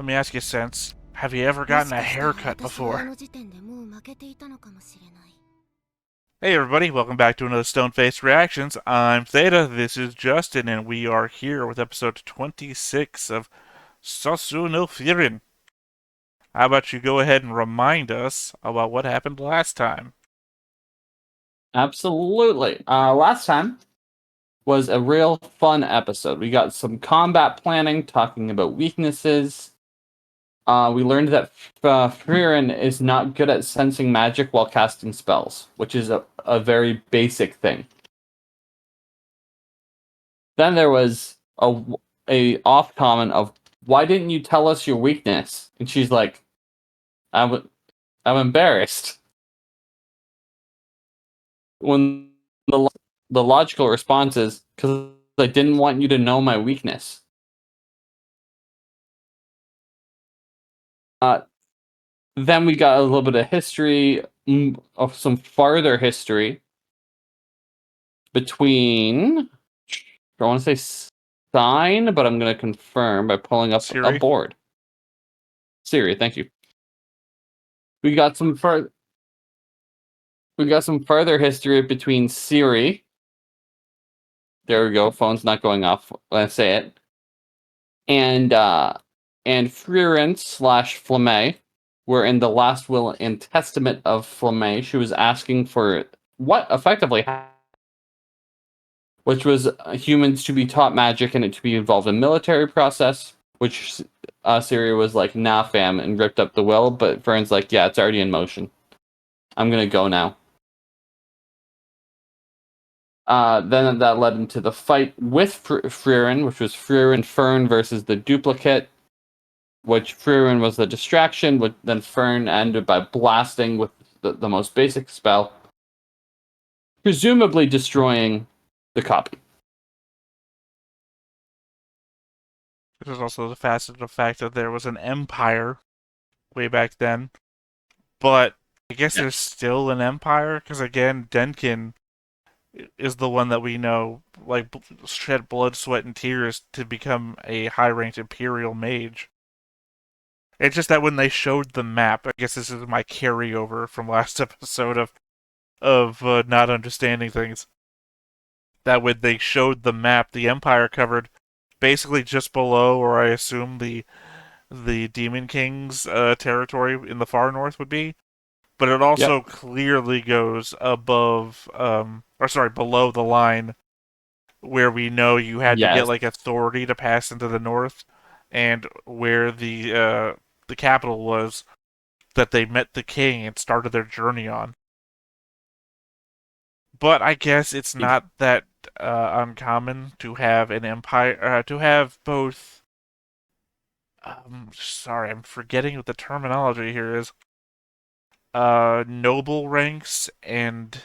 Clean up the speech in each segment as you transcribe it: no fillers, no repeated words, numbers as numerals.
Let me ask you, Sense. Have you ever gotten a haircut before? Hey everybody, welcome back to another Stone-Faced Reactions. I'm Theta, this is Justin, and we are here with episode 26 of Sosu no Frieren. How about you go ahead and remind us about what happened last time? Absolutely. Last time was a real fun episode. We got some combat planning, talking about weaknesses. We learned that Frieren is not good at sensing magic while casting spells, which is a very basic thing. Then there was a off comment of, "Why didn't you tell us your weakness?" And she's like, I'm embarrassed." When the logical response is, "Because I didn't want you to know my weakness." Then we got a little bit of history, of some farther history between, I want to say Sign, but I'm going to confirm by pulling up a Siri? board. Siri, thank you. We got some further history between Siri. There we go. Phone's not going off when I say it. And Frieren / Flamme were in the last will and testament of Flamme. She was asking for what effectively, which was humans to be taught magic and it to be involved in military process, which Siri was like, "Nah, fam," and ripped up the will. But Friren's like, "Yeah, it's already in motion. I'm gonna go now." Then that led into the fight with Frieren, which was Frieren Fern versus the duplicate, which Frieren was the distraction, but then Fern ended by blasting with the most basic spell, presumably destroying the copy. There's also the facet of fact that there was an empire way back then, but I guess there's still an empire, because again, Denkin is the one that we know, like, shed blood, sweat, and tears to become a high-ranked Imperial mage. It's just that when they showed the map, I guess this is my carryover from last episode of not understanding things. That when they showed the map, the Empire covered basically just below, or I assume the Demon King's territory in the far north would be, but it also clearly goes above, below the line where we know you had to get like authority to pass into the north, and where the capital was that they met the king and started their journey on. But I guess it's not that uncommon to have an empire, to have both. Sorry, I'm forgetting what the terminology here is. Noble ranks and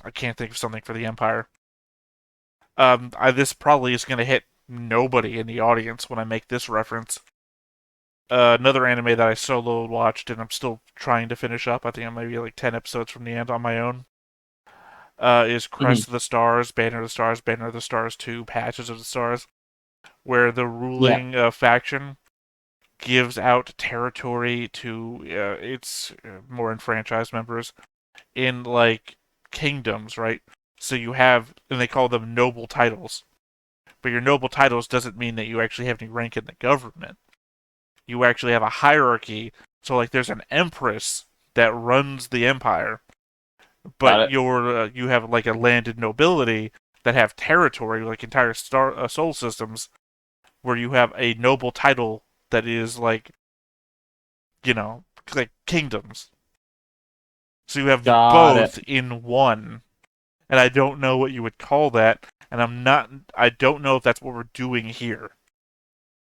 I can't think of something for the empire. This probably is going to hit nobody in the audience when I make this reference. Another anime that I solo watched and I'm still trying to finish up. I think I'm maybe like 10 episodes from the end on my own. Is Crest of the Stars, Banner of the Stars, Banner of the Stars 2, Patches of the Stars, where the ruling faction gives out territory to its more enfranchised members in like kingdoms, right? So you have, and they call them noble titles. But your noble titles doesn't mean that you actually have any rank in the government. You actually have a hierarchy. So like there's an empress that runs the empire, but you have like a landed nobility that have territory, like entire soul systems, where you have a noble title that is like, like kingdoms. So you have both in one, and I don't know what you would call that, and I don't know if that's what we're doing here.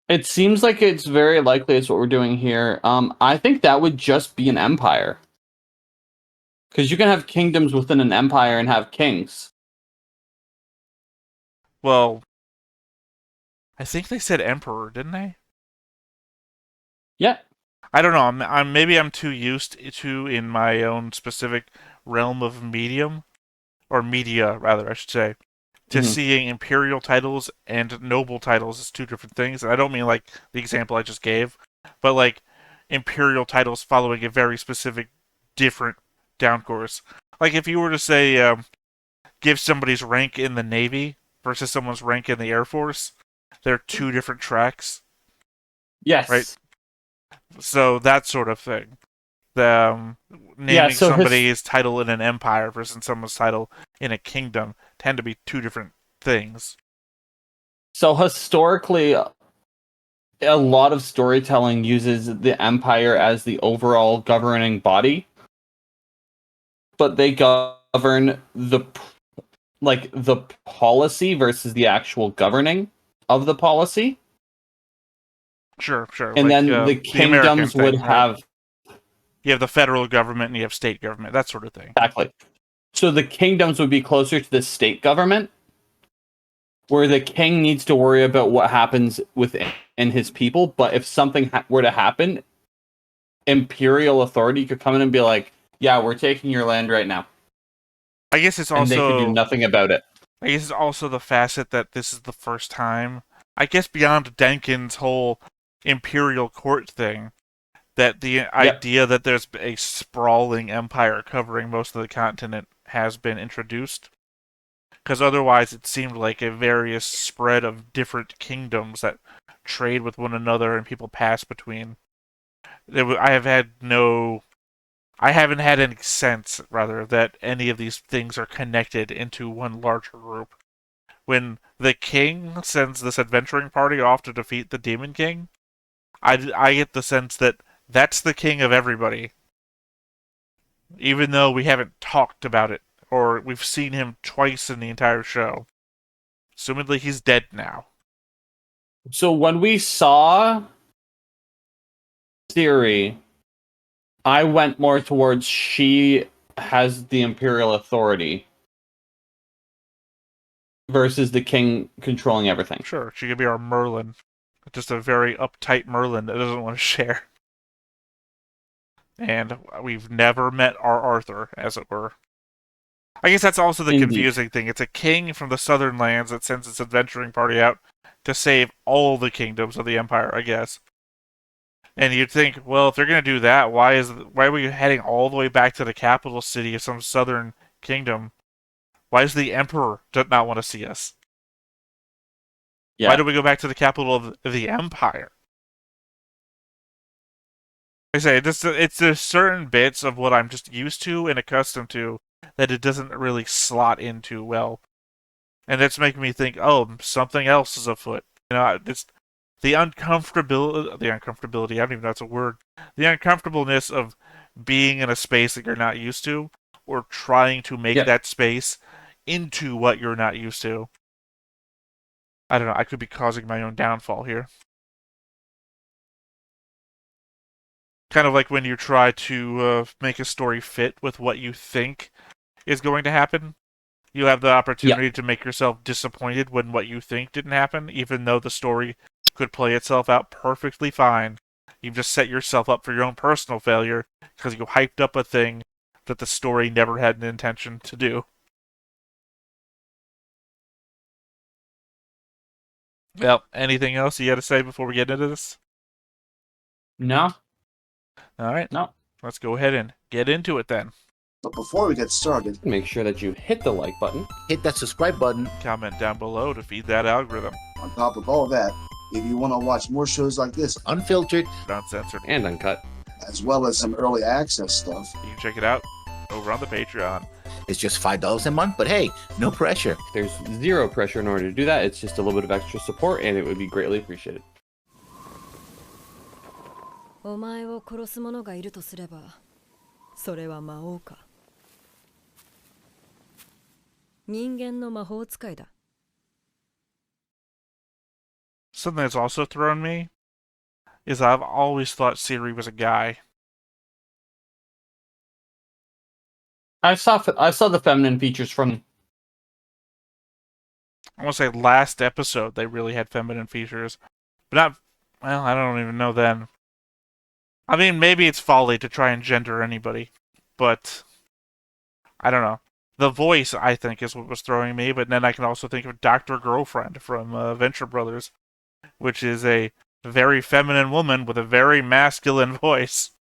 It seems like it's very likely it's what we're doing here. I think that would just be an empire. Because you can have kingdoms within an empire and have kings. Well, I think they said emperor, didn't they? Yeah. I don't know. Maybe I'm too used to in my own specific realm of medium, or media rather, I should say, to seeing imperial titles and noble titles as two different things. And I don't mean like the example I just gave, but like imperial titles following a very specific, different down course. Like if you were to say, give somebody's rank in the Navy versus someone's rank in the Air Force, they're two different tracks. Yes. Right? So that sort of thing. Naming somebody's title in an empire versus someone's title in a kingdom tend to be two different things. So historically, a lot of storytelling uses the empire as the overall governing body, but they govern the policy versus the actual governing of the policy. Sure. And like, then the kingdoms thing, would right? have... You have the federal government and you have state government, that sort of thing. Exactly. So the kingdoms would be closer to the state government, where the king needs to worry about what happens within his people. But if something were to happen, imperial authority could come in and be like, yeah, we're taking your land right now. I guess it's also... And they could do nothing about it. I guess it's also the facet that this is the first time, I guess beyond Denkin's whole imperial court thing, that the idea that there's a sprawling empire covering most of the continent has been introduced. Because otherwise it seemed like a various spread of different kingdoms that trade with one another and people pass between. I haven't had any sense, rather, that any of these things are connected into one larger group. When the king sends this adventuring party off to defeat the Demon King, I get the sense that that's the king of everybody. Even though we haven't talked about it, or we've seen him twice in the entire show. Assumedly he's dead now. So when we saw Ciri, I went more towards she has the imperial authority versus the king controlling everything. Sure, she could be our Merlin. Just a very uptight Merlin that doesn't want to share. And we've never met our Arthur, as it were. I guess that's also the confusing thing. It's a king from the southern lands that sends its adventuring party out to save all the kingdoms of the empire, I guess. And you'd think, well, if they're going to do that, why are we heading all the way back to the capital city of some southern kingdom? Why does the emperor not want to see us? Yeah. Why do we go back to the capital of the empire? Like I say, it's there's certain bits of what I'm just used to and accustomed to that it doesn't really slot into well. And that's making me think, oh, something else is afoot. It's the uncomfortability, I don't even know if that's a word. The uncomfortableness of being in a space that you're not used to, or trying to make that space into what you're not used to. I don't know, I could be causing my own downfall here. Kind of like when you try to make a story fit with what you think is going to happen. You have the opportunity to make yourself disappointed when what you think didn't happen, even though the story could play itself out perfectly fine. You've just set yourself up for your own personal failure because you hyped up a thing that the story never had an intention to do. Well, anything else you got to say before we get into this? No. All right. No. Let's go ahead and get into it then. But before we get started, make sure that you hit the like button, hit that subscribe button, comment down below to feed that algorithm. On top of all that, if you want to watch more shows like this, unfiltered, uncensored, and uncut, as well as some early access stuff, you can check it out over on the Patreon. It's just $5 a month, but hey, no pressure. There's zero pressure in order to do that. It's just a little bit of extra support, and it would be greatly appreciated. お前を殺す者がいるとすれば、それは魔王か。人間の魔法使いだ。Something that's also thrown me is I've always thought Ciri was a guy. I saw the feminine features from... I want to say last episode they really had feminine features. But not... Well, I don't even know then. I mean, maybe it's folly to try and gender anybody. But... I don't know. The voice, I think, is what was throwing me, but then I can also think of Dr. Girlfriend from Venture Brothers, which is a very feminine woman with a very masculine voice.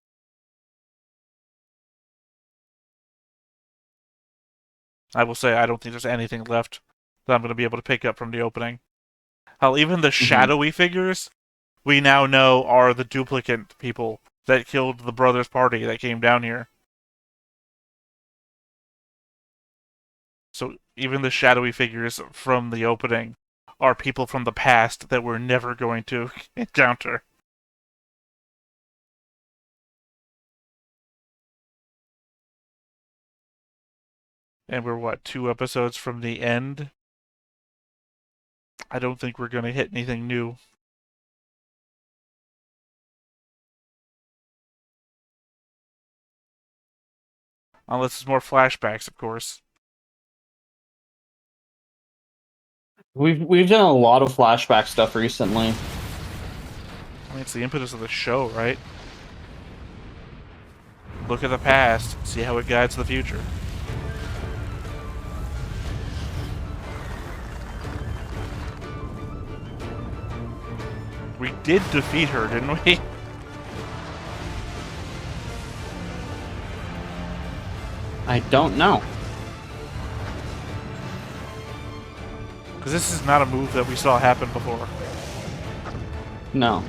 I will say I don't think there's anything left that I'm going to be able to pick up from the opening. Hell, even the shadowy figures we now know are the duplicate people that killed the brothers' party that came down here. So even the shadowy figures from the opening are people from the past that we're never going to encounter. And we're, what, 2 episodes from the end? I don't think we're going to hit anything new. Unless it's more flashbacks, of course. We've done a lot of flashback stuff recently. I mean, it's the impetus of the show, right? Look at the past, see how it guides the future. We did defeat her, didn't we? I don't know. Because this is not a move that we saw happen before. No.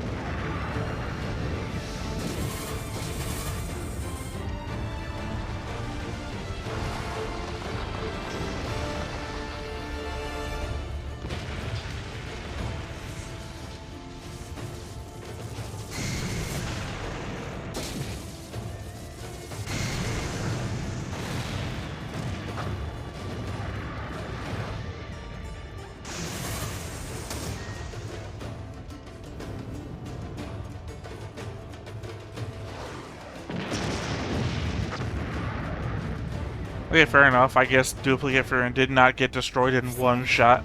Okay, fair enough. I guess Duplicate Frieren did not get destroyed in one shot.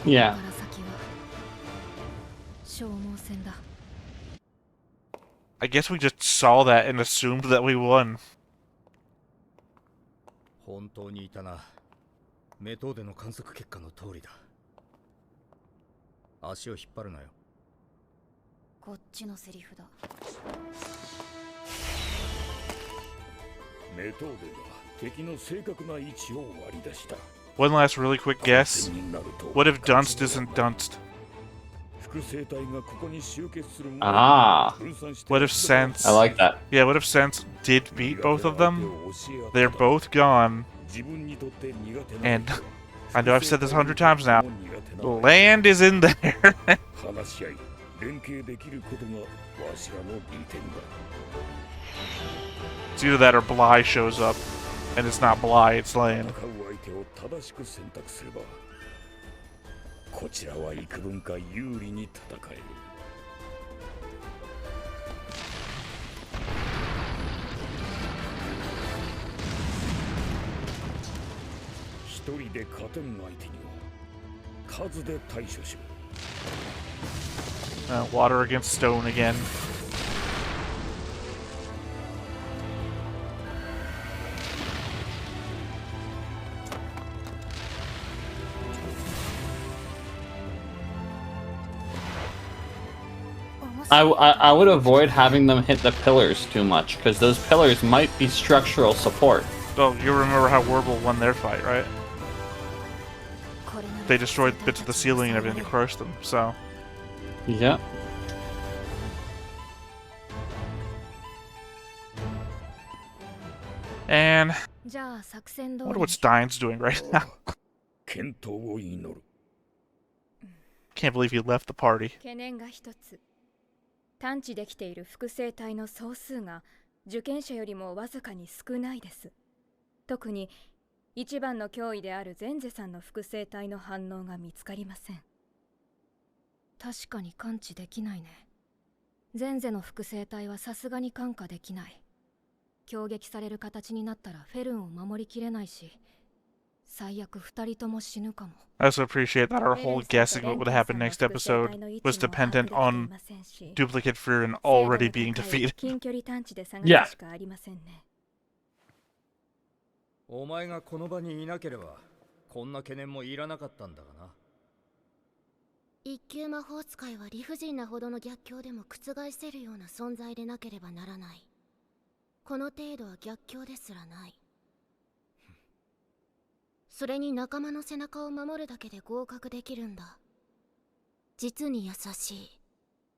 Yeah. I guess we just saw that and assumed that we won. 本当にいたな。メトーデの観測結果の通りだ。足を引っ張るなよ。こっちのセリフだ。メトーデが敵の正確な位置を割り出した。 One last really quick guess. What if Dunst isn't Dunst? Ah. What if Sense... I like that. Yeah, what if Sense did beat both of them? They're both gone. And I know I've said this 100 times now. Land is in there. It's either that or Bly shows up. And it's not Bly, it's Land. こちらは幾分か有利に戦える。一人で勝てん相手には数で対処しろ。Water against stone again. I would avoid having them hit the pillars too much, because those pillars might be structural support. Oh, you remember how Warble won their fight, right? They destroyed bits of the ceiling and everything to crush them, so... Yeah. And... I wonder what Stein's doing right now. Can't believe he left the party. 探知できている複製体の総数が受験者よりもわずかに少ないです。特に一番の脅威であるゼンゼさんの複製体の反応が見つかりません。確かに感知できないね。ゼンゼの複製体はさすがに感化できない。攻撃される形になったらフェルンを守りきれないし、最悪2人とも死ぬかも。 I also appreciate that our whole guessing what would happen next episode was dependent on duplicate Frieren already being defeated. 近距離探知で探 Yeah. すしかありませんね。お前がこの場にいなければこんな懸念もいらなかったんだがな。一級魔法使いは理不尽なほどの逆境でも覆せるような存在でなければならない。この程度は逆境ですらない。それに仲間の背中を守るだけで合格できるんだ。実に優しい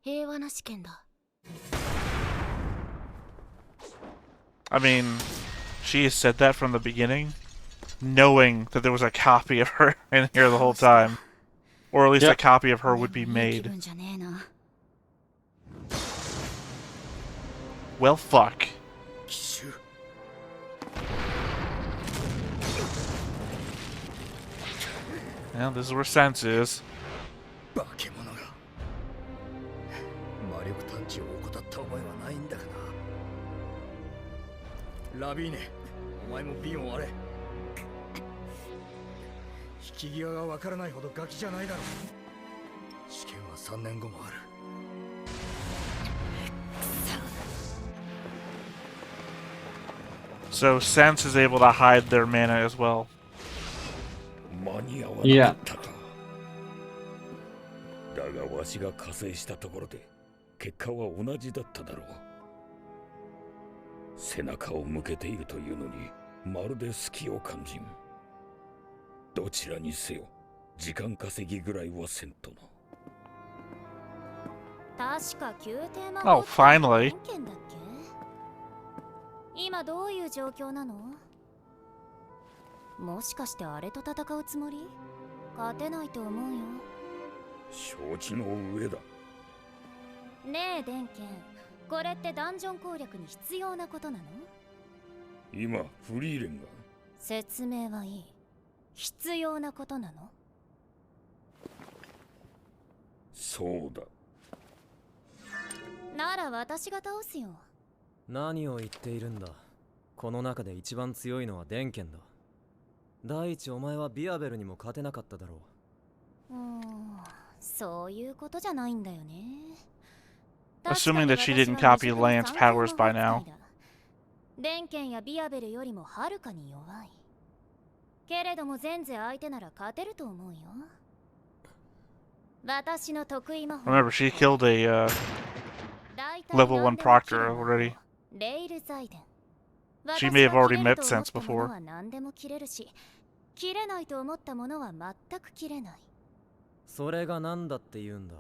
平和な試験だ。 I mean, she has said that from the beginning, knowing that there was a copy of her in here the whole time. Or at least a copy of her would be made. Well, fuck. 奇襲 Well, this is where sense is. 化け物が魔力探知を怠った覚えはないんだがな。ラビーネ、お前も瓶を割れ。引き際がわからないほどガキじゃないだろう。試験は3年後もある。 So sense is able to hide their mana as well. 間に合わなかったか。だがわしが加勢したところで結果は同じだっただろう。背中を向けているというのにまるで隙を感じん。どちらにせよ時間稼ぎぐらいはせんとな。確か宮廷魔 Oh, 法 finally. 権だっけ？今どういう状況なの？もしかしてあれと戦うつもり？勝てないと思うよ。承知の上だ。ねえデンケン、これってダンジョン攻略に必要なことなの？今フリーレンが説明はいい。必要なことなの？そうだ。なら私が倒すよ。何を言っているんだ。この中で一番強いのはデンケンだ。第一お前はビアベルにも勝てなかっただろう。そういうことじゃないんだよね。 Assuming that she didn't copy Lance's powers by now. デンケンやビアベルよりもはるかに弱い。けれども全然相手なら勝てると思うよ。私の得意魔法。 Remember, she killed a level 1 proctor already. レイル財伝。 She may have already met Sense before. 何でも切れるし、切れないと思ったものは全く切れない。それが何だって言うんだ。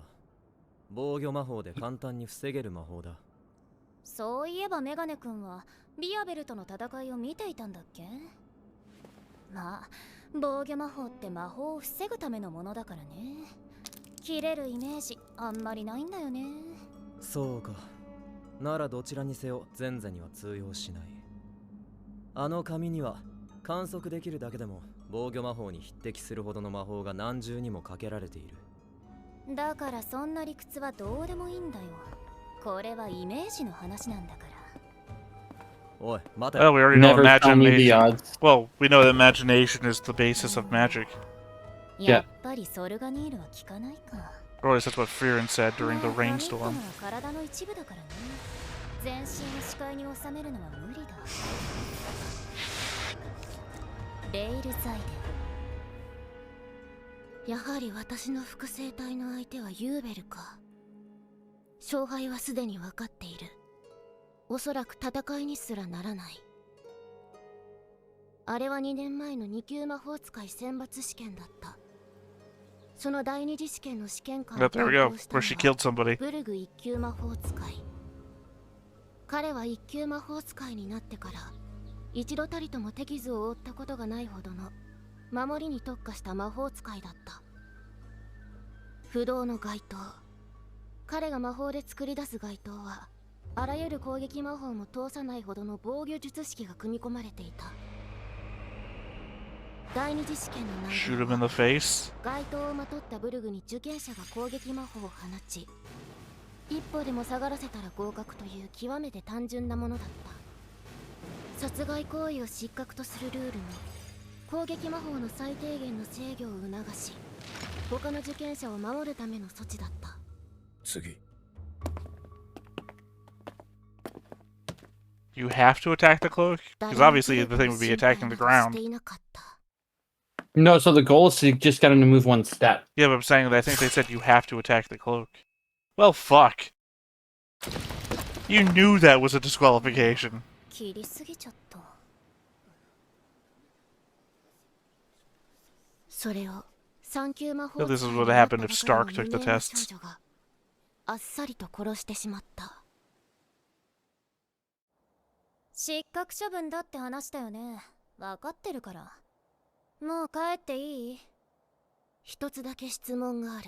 防御魔法で簡単に防げる魔法だ。そういえばメガネ君はビアベルとの戦いを見ていたんだっけ？まあ、防御魔法って魔法を防ぐためのものだからね。切れるイメージあんまりないんだよね。そうか。ならどちらにせよ前世には通用しない。あの紙には観測できるだけでも防御魔法に匹敵するほどの魔法が何重にもかけられている。だからそんな理屈はどうでもいいんだよ。これはイメージの話なんだから。おい、待て。 Well, we already know Never tell me the imagination. odds. Well, we know that imagination is the basis of magic. やっぱりソルガニールは効かないか。Or at least that's what Frieren said during the まあ rainstorm. 紙ってのは体の一部だからね。全身を視界に収めるのは無理だ。レイル財伝。やはり私の複製体の相手はユーベルか。勝敗はすでに分かっている。おそらく戦いにすらならない。あれは2年前の2級魔法使い選抜試験だった。その第二次試験の試験官を But there we go, where she killed somebody. ブルグ1級魔法使い。彼は1級魔法使いになってから一度たりとも手傷を負ったことがないほどの守りに特化した魔法使いだった。不動の街灯。彼が魔法で作り出す街灯はあらゆる攻撃魔法も通さないほどの防御術式が組み込まれていた。第二次試験の内 Shoot 容 him in は the face. 街灯をまとったブルグに受験者が攻撃魔法を放ち、一歩でも下がらせたら合格という極めて単純なものだった。殺害行為を失格とするルールに攻撃魔法の最低限の制御を促し、他の受験者を守るための措置だった。次。 You have to attack the cloak? Because obviously the thing would be attacking the ground. No, so the goal is to just get him to move one step. Yeah, but I'm saying that I think they said you have to attack the cloak. Well, fuck. You knew that was a disqualification. So this is what happened if Stark took the tests. あっさりと殺してしまった。失格処分だって話だよね。分かってるから。もう帰っていい？一つだけ質問がある。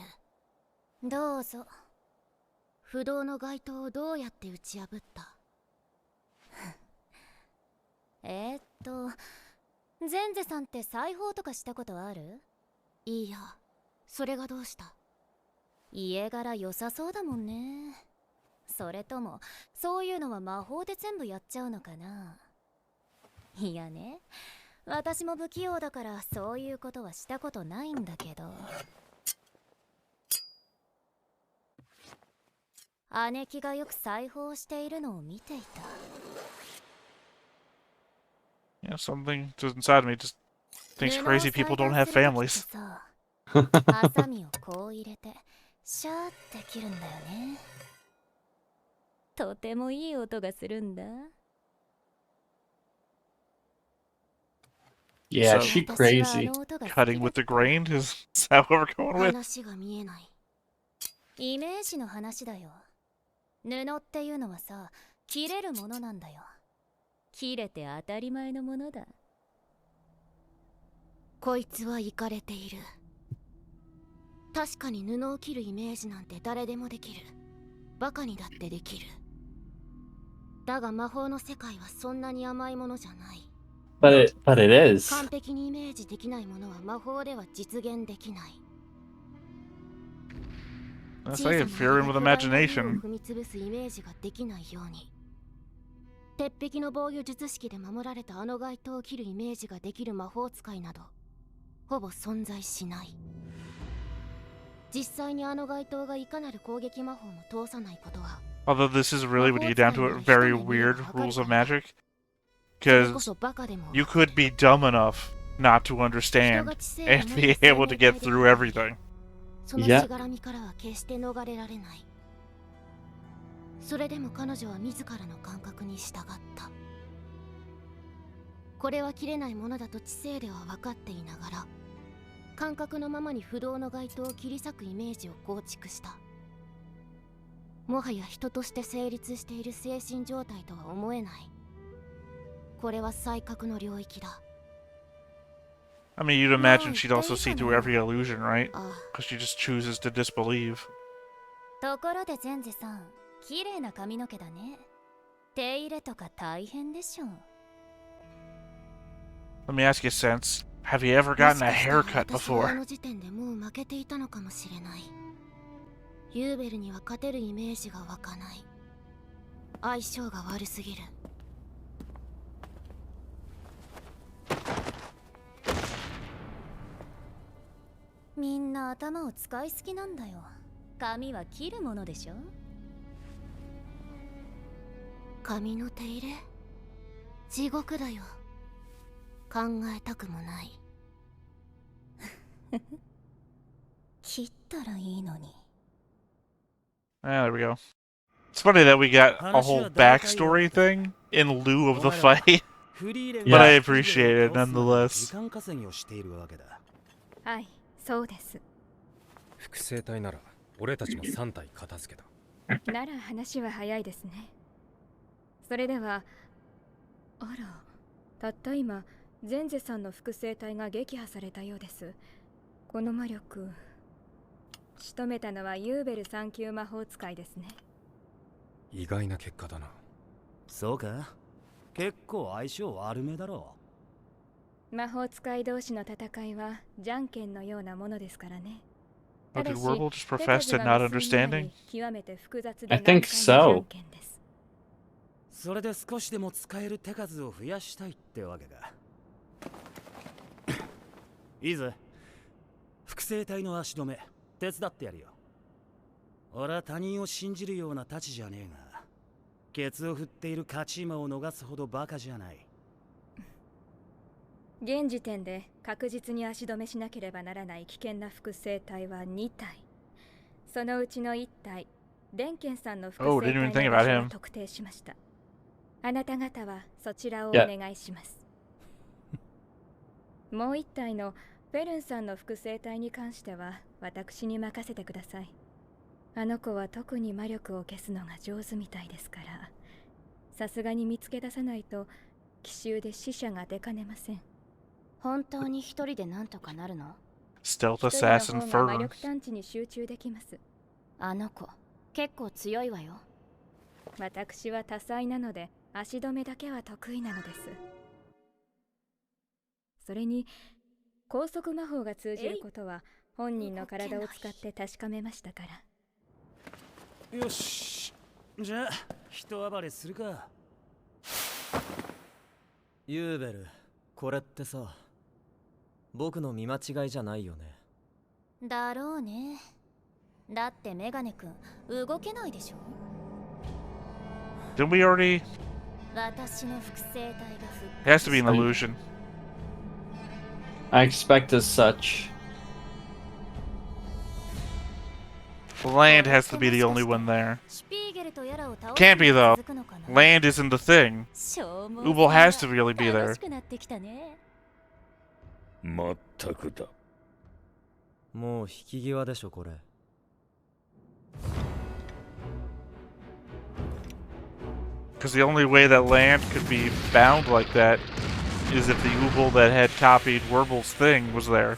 どうぞ。不動の街灯をどうやって打ち破った？ゼンゼさんって裁縫とかしたことある？いや、それがどうした？家柄良さそうだもんね。それともそういうのは魔法で全部やっちゃうのかな。いやね、私も不器用だからそういうことはしたことないんだけど。姉貴がよく裁縫をしているのを見ていた。Yeah, something just inside me just thinks crazy people don't have families. ハサミをこう入れてシャーって切るんだよね。とてもいい音がするんだ。Yeah, she crazy. Cutting with the grain is that what we're going with? 話が見えない。イメージの話だよ。布っていうのはさ、切れるものなんだよ。切れて当たり前のものだ。こいつはイカれている。確かに布を切るイメージなんて誰でもできる。バカにだってできる。だが魔法の世界はそんなに甘いものじゃない。But it is. 完璧にイメージできないものは魔法では実現できない。That's like Frieren with imagination. 踏み潰すイメージができないように。鉄壁の防御術式で守られたあの街灯を切るイメージができる魔法使いなどほぼ存在しない。実際にあの街灯がいかなる攻撃魔法も通さないことは。Although this is really, when you get down to it, very weird rules of magic. Because you could be dumb enough not to understand and be able to get through everything. そのしがらみからは決して逃れられない。それでも彼女は自らの感覚に従った。これは切れないものだと知性では分かっていながら、感覚のままに不動の街灯を切り裂くイメージを構築した。もはや人として成立している精神状態とは思えない。これは才覚の領域だ。I mean, you'd imagine she'd also see through every illusion, right? Because she just chooses to disbelieve. ところでゼンゼさん、綺麗な髪の毛だね。手入れとか大変でしょ。Let me ask you, Sense. Have you ever gotten a haircut before? あの時点でもう負けていたのかもしれない。ユーベルには勝てるイメージが湧かない。相性が悪すぎる。みんな頭を使いすぎなんだよ。髪は切るものでしょ。髪の手入れ？地獄だよ。考えたくもない。切ったらいいのに。Ah, there we go. It's funny that we got a whole backstory thing in lieu of the fight. But I appreciate it nonetheless. はい、そうです。複製体なら俺たちも3体片付けた。なら話は早いですね。それでは、あら、たった今、ゼンゼさんの複製体が撃破されたようです。この魔力、仕留めたのはユーベル3級魔法使いですね。意外な結果だな。そうか？結構相性悪めだろう。魔法使い同士の戦いはじゃんけんのようなものですからね。Oh, did Warble just profess to not understanding? I think so. それで少しでも使える手数を増やしたいってわけか。いいぜ。複製体の足止め手伝ってやるよ。俺は他人を信じるような太刀じゃねえが、ケツを振っている勝ち馬を逃すほどバカじゃない。現時点で確実に足止めしなければならない危険な複製体は2体。そのうちの1体、デンケンさんの複製体の場所を特定しました。あなた方はそちらをお願いします。もう1体のフェルンさんの複製体に関しては私に任せてください。あの子は特に魔力を消すのが上手みたいですから、さすがに見つけ出さないと奇襲で死者が出かねません。本当に一人でなんとかなるの？ Stealth 一人の Assassin 方が魔 Fern. 力探知に集中できます。あの子結構強いわよ。私は多彩なので足止めだけは得意なのです。それに高速魔法が通じることは本人の体を使って確かめましたから。よし、じゃあ人暴れするか。ユーベル、これってさ、僕の見間違いじゃないよね。だろうね。だってメガネくん動けないでしょ。 Didn't we already? 私の複製体が It has to be an illusion. I expect as such. Land has to be the only one there. Can't be though. Land isn't the thing. Ubel has to really be there. まったくだ。もう引き際でしょこれ。Because the only way that land could be bound like that is if the Ubel that had copied Werbel's thing was there.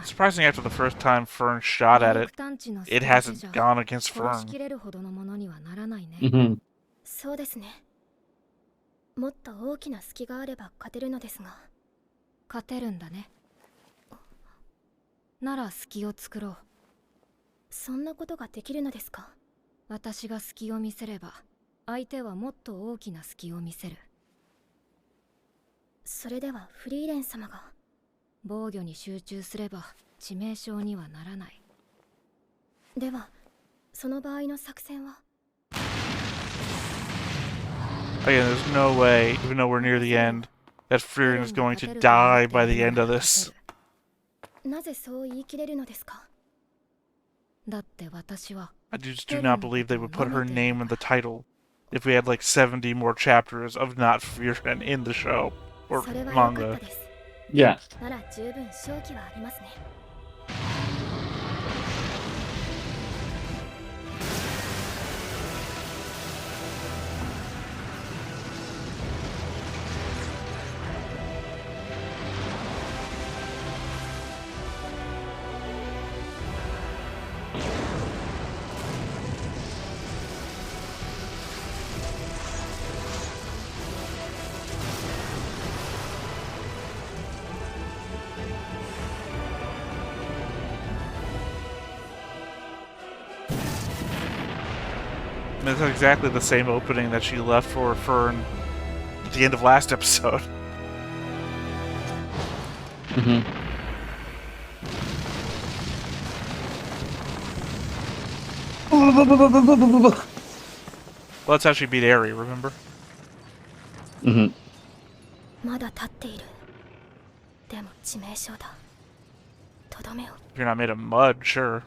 Surprising after the first time Fern shot at it, it hasn't gone against Fern. そうですね。もっと大きな隙があれば勝てるのですが。勝てるんだね。なら隙を作ろう。そんなことができるのですか？私が隙を見せれば、相手はもっと大きな隙を見せる。それではフリーレン様が防御に集中すれば致命傷にはならない。ではその場合の作戦は？ Again, there's no way, even though we're near the end, that Frieren is going to die by the end of this. なぜそう言い切れるのですか？だって私は I just do not believe they would put her name in the title if we had like 70 more chapters of not Frieren in the show or manga. Yeah. なら十分勝機はありますね。It's exactly the same opening that she left for Fern at the end of last episode. Well, that's how she beat Aerie, remember? まだ立っている。でも致命傷だ。とどめを。 If you're not made of mud, sure.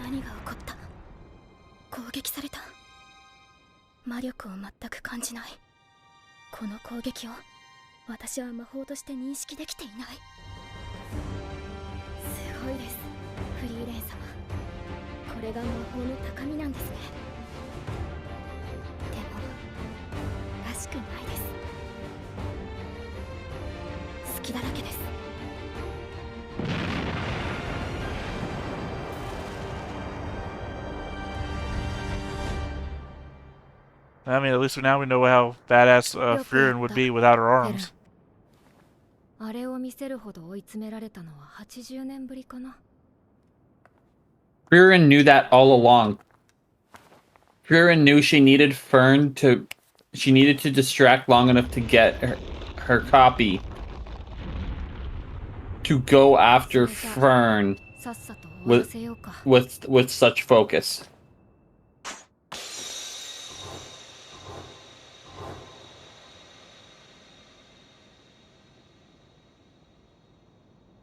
何が起こった？攻撃された。魔力を全く感じない。この攻撃を私は魔法として認識できていない。すごいです、フリーレン様。れが魔法の高みなんですね。でもらしくないです。隙だらけです。I mean, at least now we know how badass Frieren would be without her arms. あれを見せるほど追い詰められたのは80年ぶりかな。Frieren knew that all along. Frieren knew she needed to distract long enough to get her copy to go after Fern with such focus.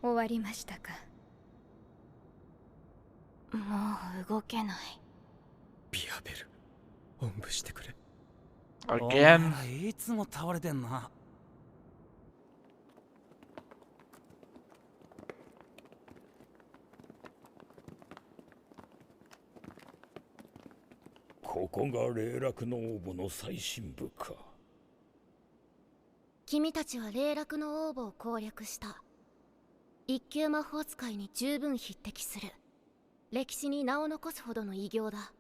終わりましたか。もう動けない。ビアベル、おんぶしてくれ。Again. いつも倒れてんな。ここが霊落の応募の最深部か。君たちは霊落の応募を攻略した。一級魔法使いに十分匹敵する。歴史に名を残すほどの偉業だ。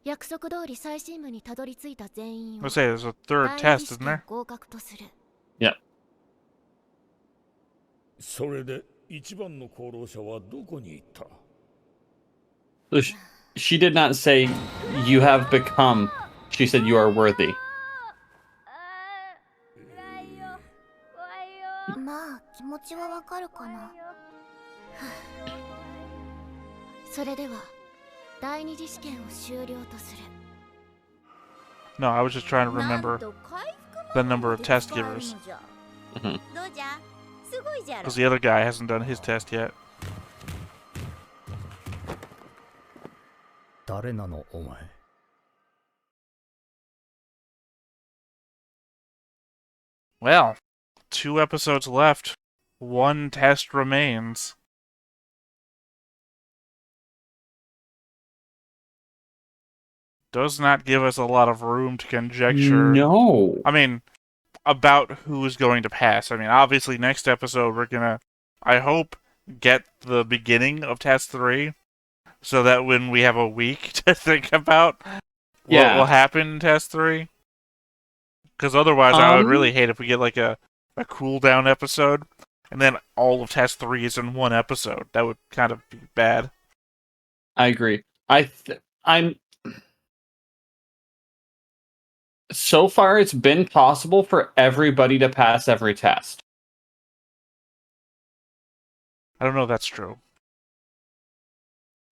約束通り最深部にたどり着いた全員を Let's say there's a third test, isn't there? 合格とする。Yeah. それで一番の功労者はどこに行った？ She did not say you have become. She said you are worthy. まあ気持ちはわかるかな。それでは第二次試験を終了とする。 No, I was just trying to remember the number of test givers. Because the other guy hasn't done his test yet. 誰なのお前。Well, 2 episodes left. 1 test remains. Does not give us a lot of room to conjecture. No. I mean, about who is going to pass. I mean, obviously, next episode we're gonna, I hope, get the beginning of test 3, so that when we have a week to think about what will happen in test 3. Because otherwise, I would really hate if we get like a cooldown episode, and then all of test 3 is in one episode. That would kind of be bad. I agree. I'm. So far, it's been possible for everybody to pass every test. I don't know if that's true.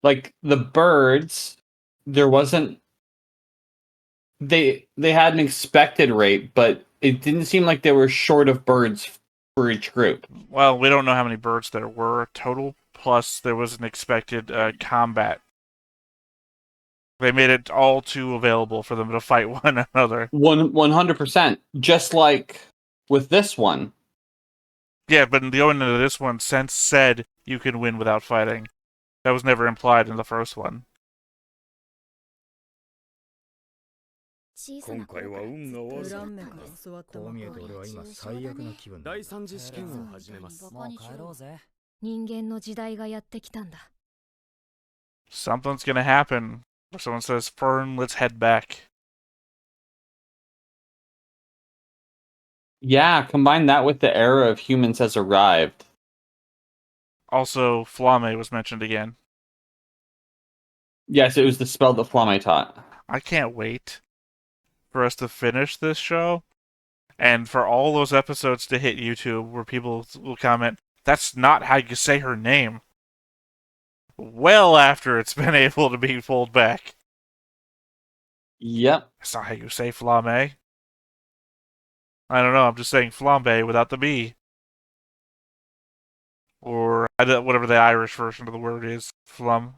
Like the birds, there wasn't. They had an expected rate, but it didn't seem like they were short of birds for each group. Well, we don't know how many birds there were total. Plus, there was an expected combat. They made it all too available for them to fight one another. 100%. Just like with this one. Yeah, but in the going into this one, Sense said you can win without fighting. That was never implied in the first one. 今回は運が悪い。こう見えて俺は今最悪な気分だ。第三次試験を始めます。もう帰ろうぜ。人間の時代がやってきたんだ。Something's gonna happen. Someone says, Fern, let's head back. Yeah, combine that with the era of humans has arrived. Also, Flame was mentioned again. Yes, it was the spell that Flame taught. I can't wait for us to finish this show, and for all those episodes to hit YouTube where people will comment, that's not how you say her name. Well after it's been able to be pulled back. Yep. That's not how you say Flame. I don't know, I'm just saying flambe without the B. Or whatever the Irish version of the word is. Flame?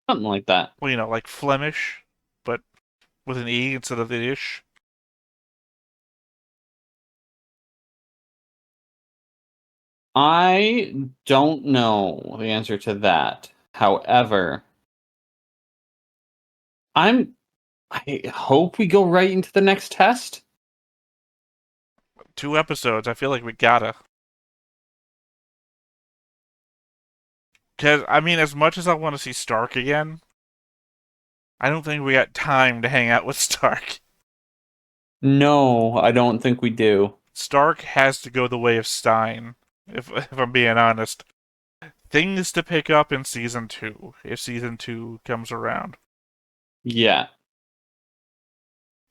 Something like that. Well, you know, like Flemish, but with an E instead of the ish. I don't know the answer to that. However, I hope we go right into the next test. 2 episodes. I feel like we gotta. Because, I mean, as much as I want to see Stark again, I don't think we got time to hang out with Stark. No, I don't think we do. Stark has to go the way of Stein, if I'm being honest. Things to pick up in Season 2, if Season 2 comes around. Yeah.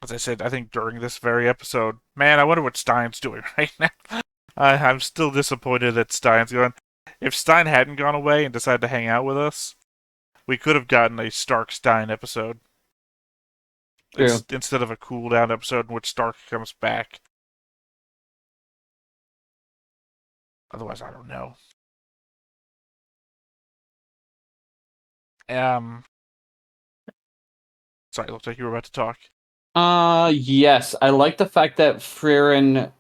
As I said, I think during this very episode, man, I wonder what Stein's doing right now. I'm still disappointed that Stein's gone. If Stein hadn't gone away and decided to hang out with us, we could have gotten a Stark-Stein episode. True. Instead of a cool-down episode in which Stark comes back. Otherwise, I don't know. Sorry, it looked like you were about to talk. Yes. I like the fact that Frieren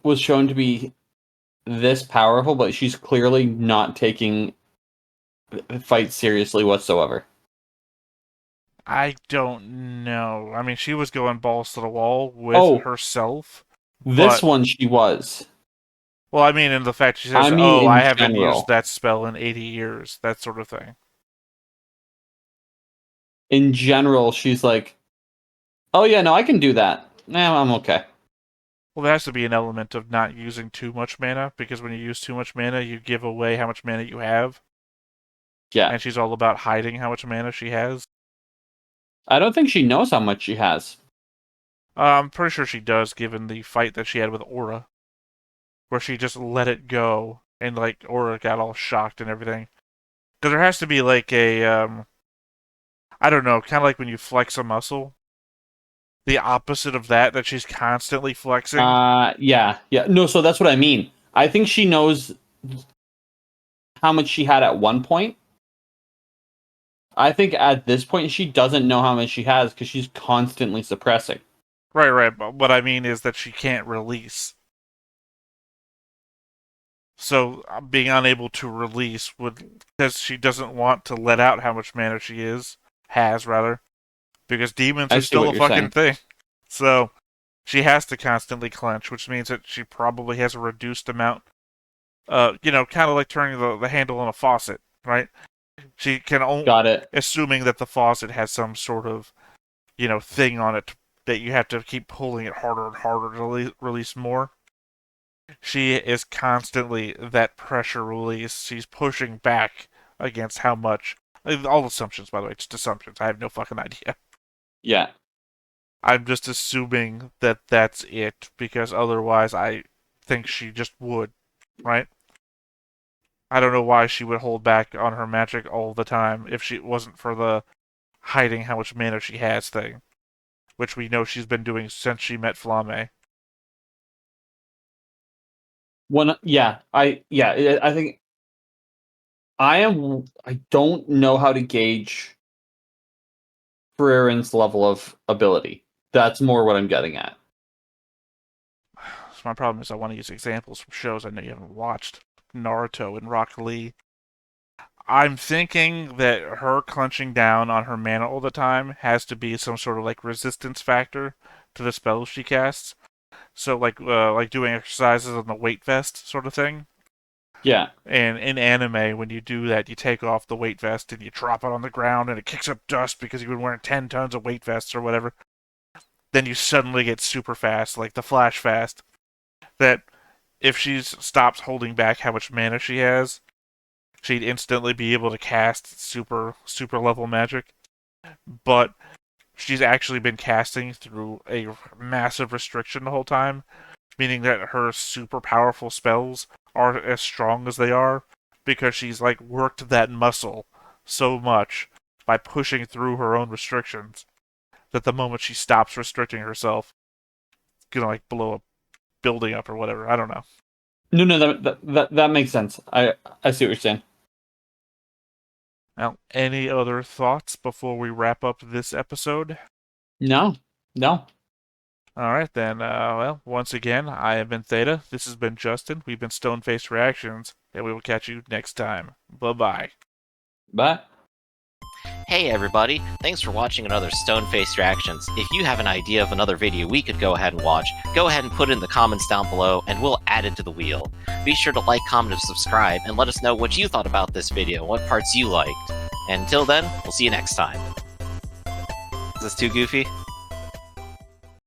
was shown to be this powerful, but she's clearly not taking the fight seriously whatsoever. I don't know. I mean, she was going balls to the wall with herself. This one she was. Well, I mean, in the fact she says, I mean, I in haven't general. used that spell in 80 years, that sort of thing. In general, she's like, oh yeah, no, I can do that. Nah, I'm okay. Well, there has to be an element of not using too much mana, because when you use too much mana, you give away how much mana you have. Yeah. And she's all about hiding how much mana she has. I don't think she knows how much she has. I'm pretty sure she does, given the fight that she had with Aura. Where she just let it go, and, like, Aura got all shocked and everything. Because there has to be, like, a, I don't know, kind of like when you flex a muscle. The opposite of that she's constantly flexing. Yeah. No, so that's what I mean. I think she knows how much she had at one point. I think at this point she doesn't know how much she has because she's constantly suppressing. Right, but what I mean is that she can't release. So being unable to release would, because she doesn't want to let out how much mana she has, because demons are still a fucking thing. So she has to constantly clench, which means that she probably has a reduced amount. Kind of like turning the handle on a faucet, right? She can only, got it. Assuming that the faucet has some sort of, thing on it that you have to keep pulling it harder and harder to release more. She is constantly that pressure release. She's pushing back against how much. All assumptions, by the way, just assumptions. I have no fucking idea. Yeah. I'm just assuming that that's it, because otherwise I think she just would, right? I don't know why she would hold back on her magic all the time if it wasn't for the hiding how much mana she has thing, which we know she's been doing since she met Flame. I think I don't know how to gauge Frieren's level of ability. That's more what I'm getting at. So my problem is I want to use examples from shows I know you haven't watched. Naruto and Rock Lee. I'm thinking that her clenching down on her mana all the time has to be some sort of like resistance factor to the spells she casts. So like doing exercises on the weight vest sort of thing. Yeah. And in anime, when you do that, you take off the weight vest and you drop it on the ground and it kicks up dust because you've been wearing 10 tons of weight vests or whatever. Then you suddenly get super fast, like the Flash fast. That if she stops holding back how much mana she has, she'd instantly be able to cast super level magic. But she's actually been casting through a massive restriction the whole time, meaning that her super powerful spells are as strong as they are because she's like worked that muscle so much by pushing through her own restrictions that the moment she stops restricting herself, it's gonna like blow a building up or whatever. I don't know. No, that makes sense. I see what you're saying. Now, any other thoughts before we wrap up this episode? No. Alright then, well, once again, I have been Theta, this has been Justin, we've been Stone Faced Reactions, and we will catch you next time. Bye-bye. Bye. Hey everybody, thanks for watching another Stone-Faced Reactions. If you have an idea of another video we could go ahead and watch, go ahead and put it in the comments down below and we'll add it to the wheel. Be sure to like, comment, and subscribe and let us know what you thought about this video, what parts you liked. And until then, we'll see you next time. Is this too goofy?